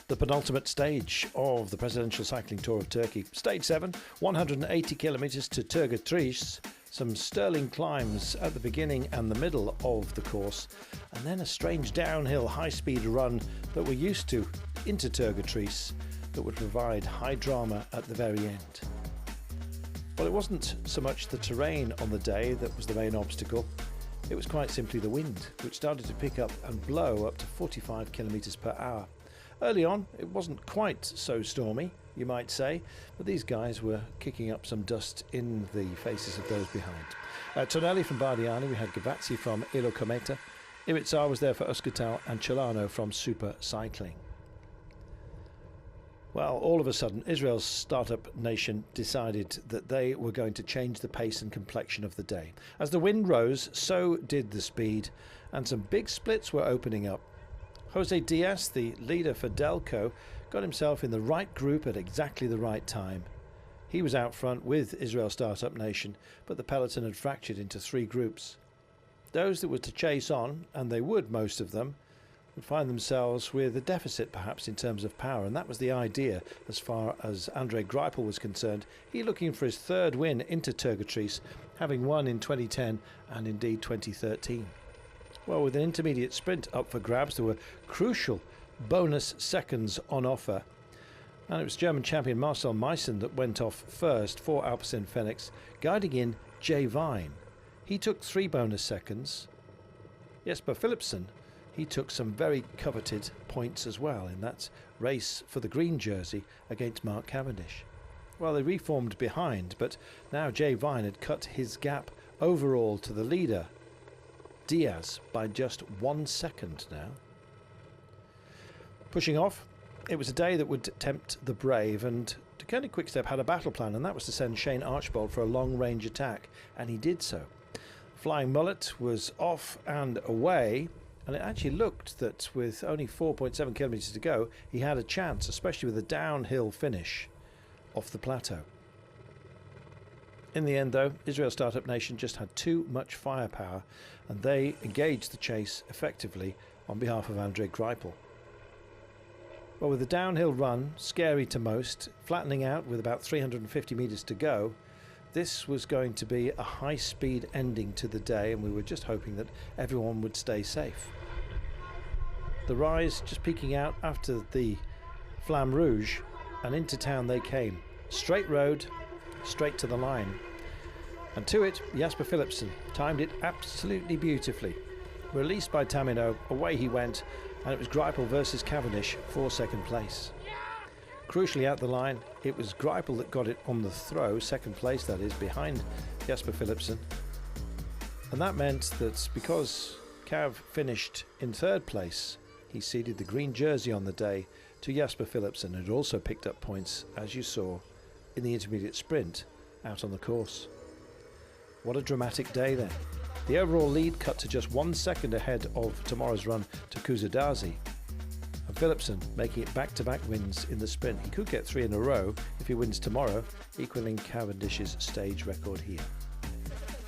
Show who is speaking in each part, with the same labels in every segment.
Speaker 1: The penultimate stage of the Presidential Cycling Tour of Turkey. Stage 7, 180 kilometres to Turgătriș, some sterling climbs at the beginning and the middle of the course, and then a strange downhill high-speed run that we're used to into Turgătriș that would provide high drama at the very end. Well, it wasn't so much the terrain on the day that was the main obstacle. It was quite simply the wind, which started to pick up and blow up to 45 kilometres per hour. Early on, it wasn't quite so stormy, you might say, but these guys were kicking up some dust in the faces of those behind. Tonelli from Bardiani, we had Gavazzi from Elo Cometa, Irizar was there for Euskaltel, and Celano from Super Cycling. Well, all of a sudden, Israel's startup nation decided that they were going to change the pace and complexion of the day. As the wind rose, so did the speed, and some big splits were opening up. Jose Diaz, the leader for Delco, got himself in the right group at exactly the right time. He was out front with Israel Startup Nation, but the peloton had fractured into 3 groups. Those that were to chase on, and they would, most of them, would find themselves with a deficit perhaps in terms of power, and that was the idea as far as André Greipel was concerned. He looking for his 3rd win into Turgătriș, having won in 2010 and indeed 2013. Well, with an intermediate sprint up for grabs, there were crucial bonus seconds on offer. And it was German champion Marcel Meissen that went off first for Alpecin-Fenix, guiding in Jay Vine. He took 3 bonus seconds. Jesper Philipsen, he took some very coveted points as well in that race for the green jersey against Mark Cavendish. Well, they reformed behind, but now Jay Vine had cut his gap overall to the leader, Diaz, by just 1 second now. Pushing off, it was a day that would tempt the brave, and Koenig Quickstep had a battle plan, and that was to send Shane Archbold for a long-range attack, and he did so. Flying Mullet was off and away, and it actually looked that with only 4.7 kilometres to go, he had a chance, especially with a downhill finish off the plateau. In the end, though, Israel Startup Nation just had too much firepower, and they engaged the chase effectively on behalf of André Greipel. Well, with the downhill run, scary to most, flattening out with about 350 metres to go, this was going to be a high-speed ending to the day, and we were just hoping that everyone would stay safe. The rise just peaking out after the Flamme Rouge, and into town they came. Straight road, straight to the line. And to it, Jasper Philipsen timed it absolutely beautifully. Released by Tamino, away he went, and it was Greipel versus Cavendish for 2nd place. Crucially out the line, it was Greipel that got it on the throw, 2nd place that is, behind Jasper Philipsen. And that meant that because Cav finished in 3rd place, he ceded the green jersey on the day to Jasper Philipsen, and also picked up points, as you saw, in the intermediate sprint out on the course. What a dramatic day then. The overall lead cut to just 1 second ahead of tomorrow's run to Kusadasi, and Philipsen making it back-to-back wins in the sprint. He could get 3 in a row if he wins tomorrow, equaling Cavendish's stage record here.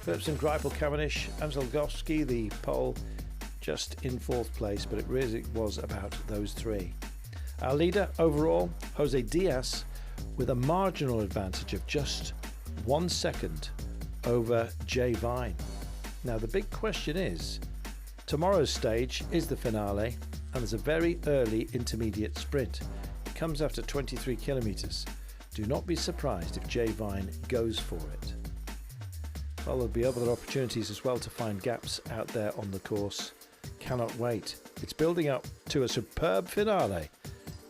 Speaker 1: Philipsen, Greipel, Cavendish, Anselgowski, the pole, just in 4th place, but it really was about those 3. Our leader overall, Jose Diaz, with a marginal advantage of just 1 second over Jay Vine. Now the big question is, tomorrow's stage is the finale, and there's a very early intermediate sprint. It comes after 23 kilometres. Do not be surprised if Jay Vine goes for it. Well, there'll be other opportunities as well to find gaps out there on the course. Cannot wait. It's building up to a superb finale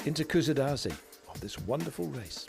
Speaker 1: into Kusadasi of this wonderful race.